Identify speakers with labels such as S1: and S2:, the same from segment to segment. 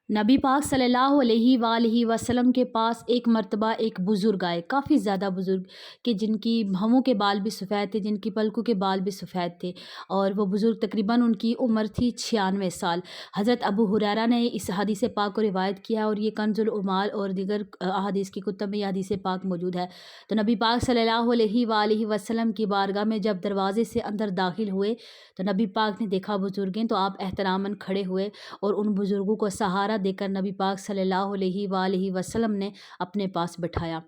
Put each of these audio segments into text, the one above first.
S1: نبی پاک صلی اللہ علیہ وآلہ وسلم کے پاس ایک مرتبہ ایک بزرگ آئے، کافی زیادہ بزرگ کہ جن کی بھووں کے بال بھی سفید تھے، جن کی پلکوں کے بال بھی سفید تھے، اور وہ بزرگ تقریباً ان کی عمر تھی 96 سال۔ حضرت ابو ہریرہ نے اس حدیث پاک کو روایت کیا اور یہ کنز العمال اور دیگر احادیث کی کتب میں یہ حدیث پاک موجود ہے۔ تو نبی پاک صلی اللہ علیہ وآلہ وسلم کی بارگاہ میں جب دروازے سے اندر داخل ہوئے تو نبی پاک نے دیکھا بزرگیں، تو آپ احتراماً کھڑے ہوئے اور ان بزرگوں کو سہارا دے کر نبی پاک صلی اللہ علیہ وآلہ وسلم نے اپنے پاس بٹھایا۔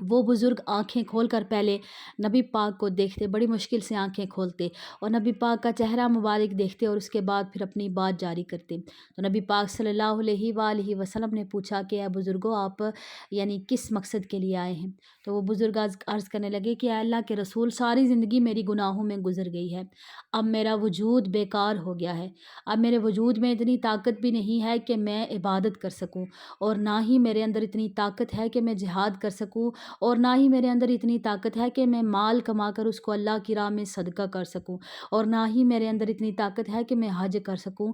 S1: وہ بزرگ آنکھیں کھول کر پہلے نبی پاک کو دیکھتے، بڑی مشکل سے آنکھیں کھولتے اور نبی پاک کا چہرہ مبارک دیکھتے اور اس کے بعد پھر اپنی بات جاری کرتے۔ تو نبی پاک صلی اللہ علیہ وآلہ وسلم نے پوچھا کہ اے بزرگوں، آپ کس مقصد کے لیے آئے ہیں؟ تو وہ بزرگ عرض کرنے لگے کہ اے اللہ کے رسول، ساری زندگی میری گناہوں میں گزر گئی ہے، اب میرا وجود بیکار ہو گیا ہے، اب میرے وجود میں اتنی طاقت بھی نہیں ہے کہ میں عبادت کر سکوں، اور نہ ہی میرے اندر اتنی طاقت ہے کہ میں جہاد کر سکوں، اور نہ ہی میرے اندر اتنی طاقت ہے کہ میں مال کما کر اس کو اللہ کی راہ میں صدقہ کر سکوں، اور نہ ہی میرے اندر اتنی طاقت ہے کہ میں حج کر سکوں۔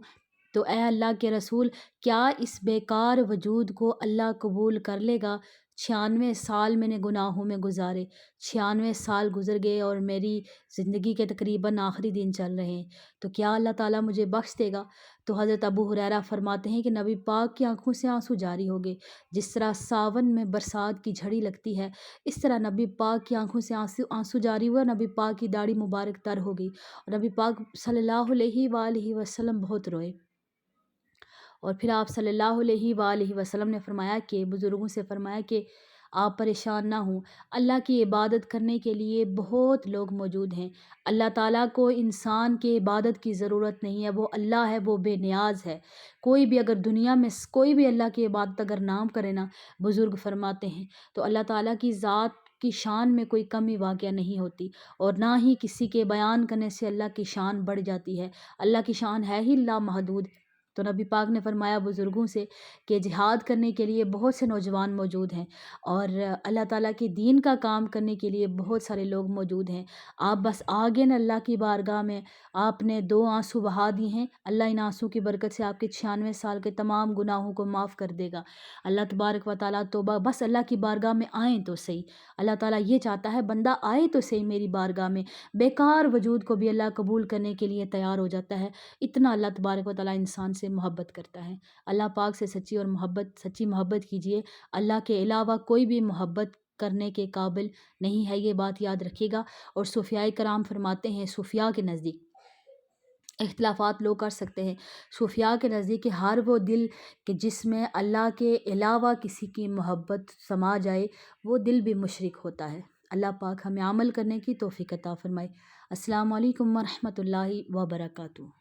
S1: تو اے اللہ کے رسول، کیا اس بیکار وجود کو اللہ قبول کر لے گا؟ 96 سال میں نے گناہوں میں گزارے، 96 سال گزر گئے اور میری زندگی کے تقریباً آخری دن چل رہے ہیں، تو کیا اللہ تعالیٰ مجھے بخش دے گا؟ تو حضرت ابو ہریرہ فرماتے ہیں کہ نبی پاک کی آنکھوں سے آنسو جاری ہو گئے۔ جس طرح ساون میں برسات کی جھڑی لگتی ہے، اس طرح نبی پاک کی آنکھوں سے آنسو جاری ہوا، نبی پاک کی داڑھی مبارک تر ہو گئی اور نبی پاک صلی اللہ علیہ وآلہ وسلم بہت روئے۔ اور پھر آپ صلی اللہ علیہ وآلہ وسلم نے فرمایا کہ بزرگوں سے فرمایا کہ آپ پریشان نہ ہوں، اللہ کی عبادت کرنے کے لیے بہت لوگ موجود ہیں۔ اللہ تعالیٰ کو انسان کی عبادت کی ضرورت نہیں ہے، وہ اللہ ہے، وہ بے نیاز ہے۔ کوئی بھی اگر دنیا میں کوئی بھی اللہ کی عبادت اگر نام کرے نا، بزرگ فرماتے ہیں، تو اللہ تعالیٰ کی ذات کی شان میں کوئی کمی واقعہ نہیں ہوتی، اور نہ ہی کسی کے بیان کرنے سے اللہ کی شان بڑھ جاتی ہے۔ اللہ کی شان ہے ہی لامحدود۔ تو نبی پاک نے فرمایا بزرگوں سے کہ جہاد کرنے کے لیے بہت سے نوجوان موجود ہیں، اور اللہ تعالیٰ کے دین کا کام کرنے کے لیے بہت سارے لوگ موجود ہیں۔ آپ بس آگے نا اللہ کی بارگاہ میں آپ نے 2 آنسو بہا دی ہیں، اللہ ان آنسو کی برکت سے آپ کے 96 سال کے تمام گناہوں کو معاف کر دے گا۔ اللہ تبارک و تعالیٰ توبہ، بس اللہ کی بارگاہ میں آئیں تو صحیح۔ اللہ تعالیٰ یہ چاہتا ہے بندہ آئے تو صحیح میری بارگاہ میں، بیکار وجود کو بھی اللہ قبول کرنے کے لیے تیار ہو جاتا ہے۔ اتنا اللہ تبارک و تعالیٰ انسان سے محبت کرتا ہے۔ اللہ پاک سے سچی محبت کیجیے۔ اللہ کے علاوہ کوئی بھی محبت کرنے کے قابل نہیں ہے، یہ بات یاد رکھیے گا۔ اور صوفیاء کرام فرماتے ہیں، صوفیاء کے نزدیک اختلافات لوگ کر سکتے ہیں، صوفیاء کے نزدیک ہر وہ دل کہ جس میں اللہ کے علاوہ کسی کی محبت سما جائے، وہ دل بھی مشرک ہوتا ہے۔ اللہ پاک ہمیں عمل کرنے کی توفیق عطا فرمائے۔ السلام علیکم ورحمۃ اللہ وبرکاتہ۔